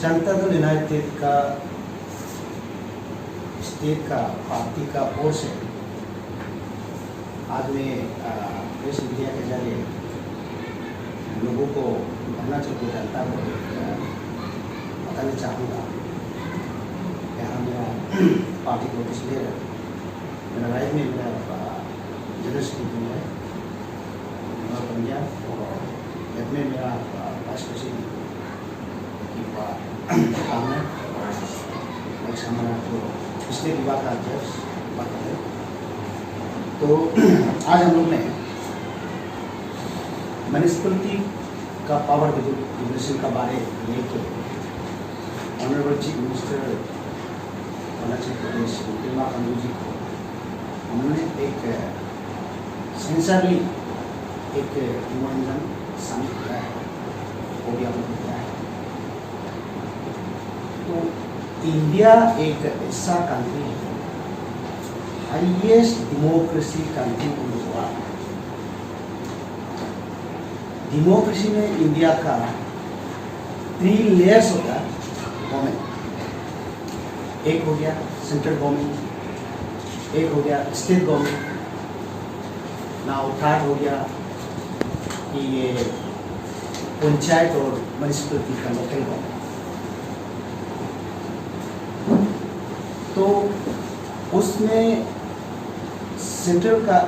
Janata Dal United का state का party का ओर से आज मैं प्रेस मीडिया के जरिए लोगों को अरुणाचल की जनता को बताना चाहूँगा कि हाँ मेरा पार्टी को इसलिए मेरा राइट में मेरा जनरल सेक्रेटरी है पंजाब और में मेरा वाइस प्रेसिडेंट की काम है हमारा जो पिछले विभाग का अध्यक्ष बात है। तो आज हम लोग ने म्यूनिसिपलिटी का पावर डिविजन का बारे लेके honourable chief minister Arunachal Pradesh Pema Khandu जी को हमने एक सेंसरली एक निमंत्रण शामिल किया है, वो भी आपने किया है। तो इंडिया एक ऐसा कंट्री है, highest democracy country in the world. Democracy में इंडिया का 3 लेयर्स होता है गवर्नमेंट। एक हो गया सेंट्रल गवर्नमेंट, एक हो गया स्टेट गवर्नमेंट, नाउ थर्ड हो गया कि ये पंचायत और म्यूनिसिपलिटी का लोकल गवर्नमेंट। तो उसमें सेंट्रल का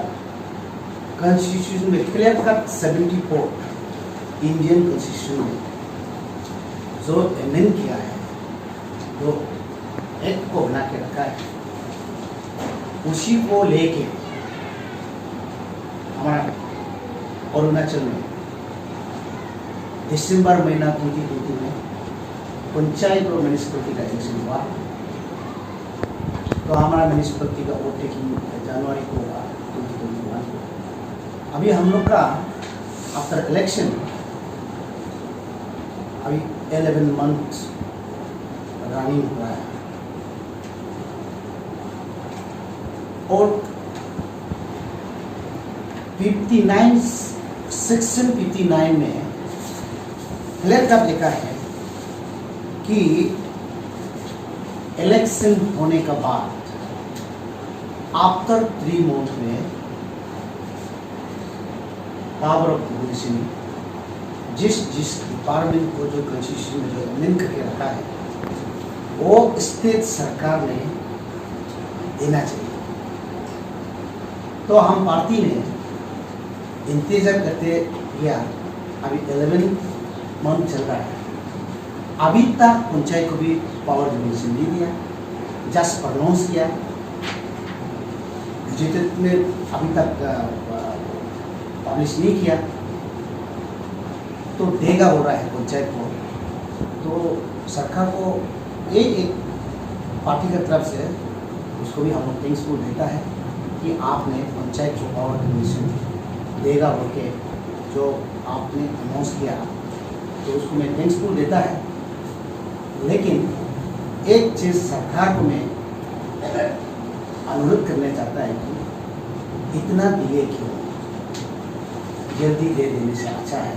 कॉन्स्टिट्यूशन में क्लियर कट 74 इंडियन कॉन्स्टिट्यूशन में जो अमेंड किया है, जो एक्ट को बना के रखा है, उसी को लेके हमारा अरुणाचल में दिसंबर महीना 2020 में पंचायत और म्यूनिसिपलिटी का इलेक्शन हुआ। तो हमारा म्यूनिसिपलिटी का वोट टेकिंग जनवरी को हुआ 2021। अभी हम लोग का आफ्टर इलेक्शन अभी 11 मंथ्स रनिंग हुआ है और 59 सेक्शन 59 में क्लियर कट लिखा है कि इलेक्शन होने का बाद आफ्टर 3 मंथ में पावर ऑफ डिविजन जिस डिपार्टमेंट को जो कॉन्स्टिट्यूशन में जो अमेंड करके रखा है वो स्टेट सरकार ने देना चाहिए। तो हम पार्टी ने इंतजार करते गया, अभी 11 मंथ चल रहा है, अभी तक पंचायत को भी पावर डिविजन नहीं दिया, जस्ट अनाउंस किया, गजेटेड में अभी तक पब्लिश नहीं किया। तो देगा हो रहा है पंचायत को। तो सरकार को एक पार्टी की तरफ से उसको भी हम लोग थैंक्सफुल देता है कि आपने पंचायत जो पावर डिविजन देगा बोल के जो आपने अनाउंस किया, तो उसको मैं थैंक्सफुल देता है। लेकिन एक चीज़ सरकार को मैं अनुरोध करना चाहता है कि इतना डिले क्यों, जल्दी दे देने से अच्छा है।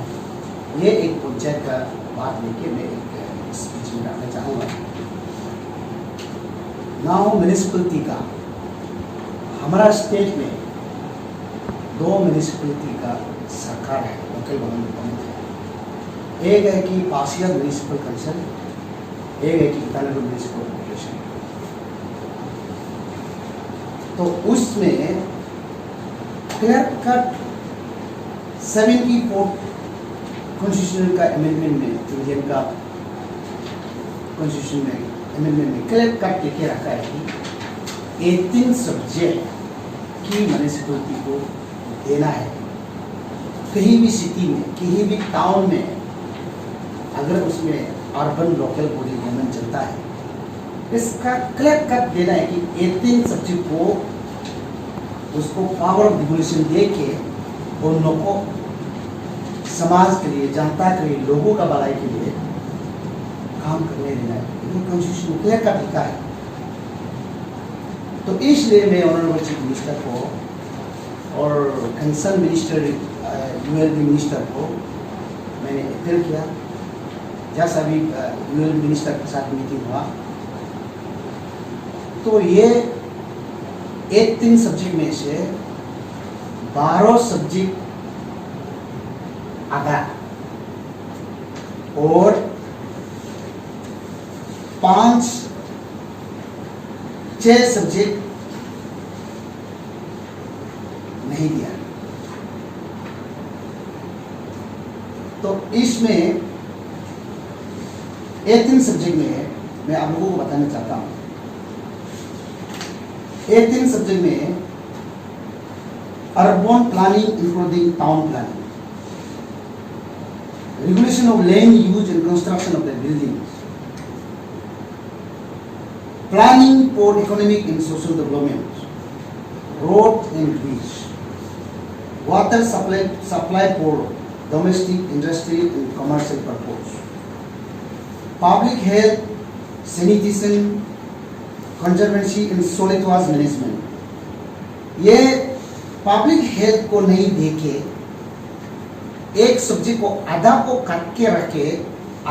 ये एक पंचायत का बात लेके मैं एक स्पीच में रखना चाहूँगा। नाउ म्यूनिसिपलिटी का हमारा स्टेट में 2 म्यूनिसिपलिटी का सरकार है, लोकल गवर्नमेंट है। एक है कि पार्शियल म्यूनिसिपल काउंसिल, एक है कि ईटानगर म्यूनिसिपल कॉर्पोरेशन। तो उसमें क्लियर कट 74 कॉन्स्टिट्यूशन का अमेंडमेंट में, इंडियन का कॉन्स्टिट्यूशन में अमेंडमेंट में क्लियर कट लेके रखा है कि 18 सब्जेक्ट की म्यूनिसिपलिटी को देना है। कहीं भी सिटी में, कहीं भी टाउन में अगर उसमें अर्बन लोकल बॉडी गवर्नमेंट चलता है, इसका क्लियर कट देना है कि 18 सब्जेक्ट को उसको पावर ऑफ डिवोल्यूशन दे के उन लोगों को समाज के लिए, जनता के लिए, लोगों का भलाई के लिए काम करने देना है। ये कॉन्स्टिट्यूशन क्लियर कट लिखा है। तो इसलिए मैं ऑनरेबल चीफ मिनिस्टर को और कंसर्न मिनिस्टर ULB मिनिस्टर को मैंने अपील किया जैसा अभी यूनियन मिनिस्टर के साथ मीटिंग हुआ, तो ये 3 सब्जेक्ट में से 12 सब्जेक्ट आधा और 5-6 सब्जेक्ट नहीं दिया। तो इसमें 3 सब्जेक्ट में मैं आप लोगों को बताना चाहता हूं। 3 सब्जेक्ट में urban planning including town planning, regulation of land use and construction of the buildings, planning for economic and social development, road and bridge, water supply for domestic, industrial and commercial purpose, public health, sanitation, conservancy and solid waste management। ये public health को नहीं देके एक subject को आधा को काट के रखे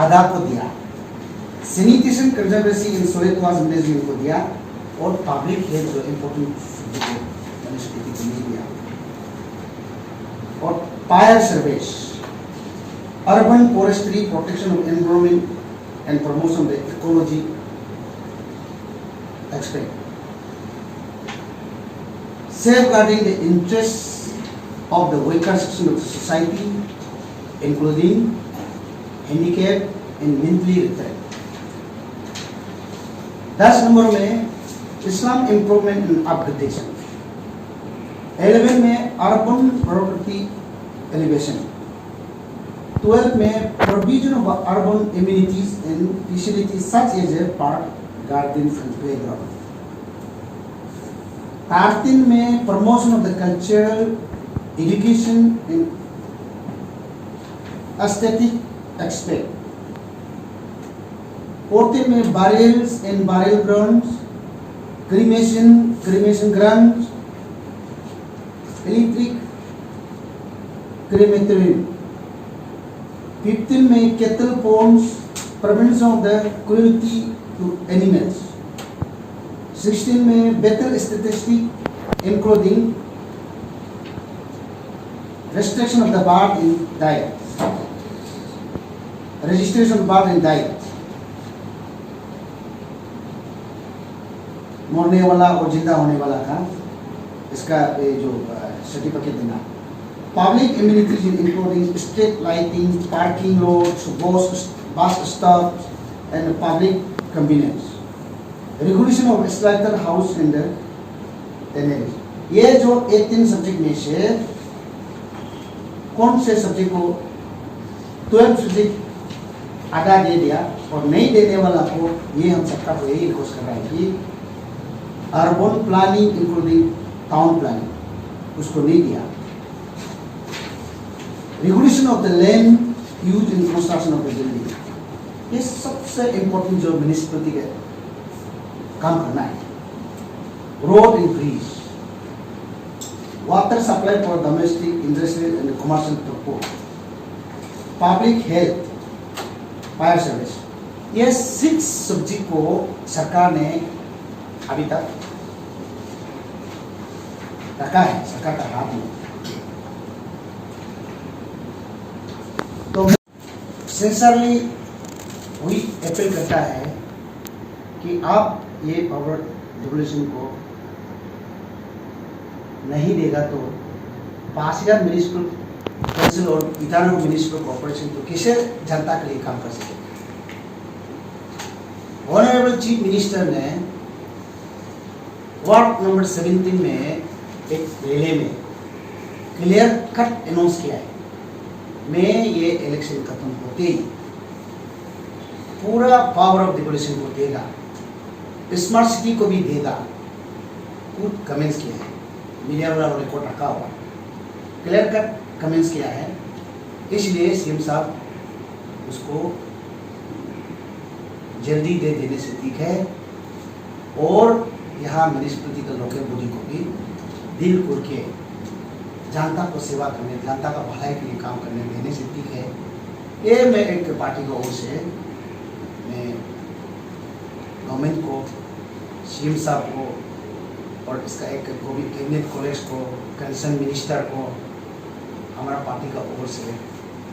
आधा को दिया, sanitation, conservancy and solid waste management को दिया, और पब्लिक हेल्थ जो इम्पोर्टेंट सब्जेक्ट को वनस्पति को नहीं दिया। और fire service, urban forestry, protection of environment and promotion of ecology aspect, safeguarding the interests of the weaker section of the society, including handicapped and mentally retarded। 10 number में इस्लाम improvement and upgradation, 11 में urban property alleviation, 12 में provision of urban amenities and facilities such as a park, garden and playground, 13 में promotion of the cultural, education and aesthetic aspect, 14 में burials and burial grounds, cremation grounds, electric crematorium, 15 में cattle ponds, prevention of the cruelty to animals, 16 में better statistic including restriction of the birth and diet, registration of birth and diet, मरने वाला और जिंदा होने वाला का इसका जो सर्टिफिकेट देना, public amenities including street lighting, parking roads, bus stops and public convenience, regulation of slaughter house and एनएल। ये जो 3 सब्जेक्ट में से कौन से सब्जेक्ट को 12 सब्जेक्ट आधा दे दिया और नहीं देने वाला को, ये हम सबका को यही रिक्वेस्ट कर रहे हैं कि urban planning including town planning उसको नहीं दिया, regulation of the land use in construction of the building, ये सबसे इंपॉर्टेंट जो म्युनिसिपैलिटी के काम करना है, road and bridge, water supply for domestic, industrial and commercial purpose, public health, fire service. ये 6 सब्जेक्ट को सरकार ने अभी तक रखा है सरकार का हाथ में। तो सिंसियरली वही अपील करता है कि आप ये पावर रेगुलेशन को नहीं देगा तो पासीघाट म्युनिसिपल काउंसिल और ईटानगर म्युनिसिपल कॉर्पोरेशन तो किसे जनता के लिए काम कर सकेगा। ऑनरेबल चीफ मिनिस्टर ने वार्ड नंबर 17 में एक रैली में क्लियर कट अनाउंस किया है, मैं ये इलेक्शन खत्म होते ही पूरा पावर ऑफ डेवोल्यूशन को देगा, स्मार्ट सिटी को भी देगा, कुछ कमेंट्स किया है, मीडिया वाला रिकॉर्ड रखा हुआ, क्लियर कट कमेंट्स किया है। इसलिए सीएम साहब उसको जल्दी दे देने से ठीक है और यहाँ म्युनिसिपैलिटी के लोकल बॉडी को भी दिल खोल के जनता को सेवा करने, जनता का भलाई के लिए काम करने देने से ठीक है। ये मैं एक पार्टी की ओर से मैं गवर्नमेंट को, सीएम साहब को और इसका एक कैबिनेट कॉलेज को, कंसर्न मिनिस्टर को हमारा पार्टी का ओर से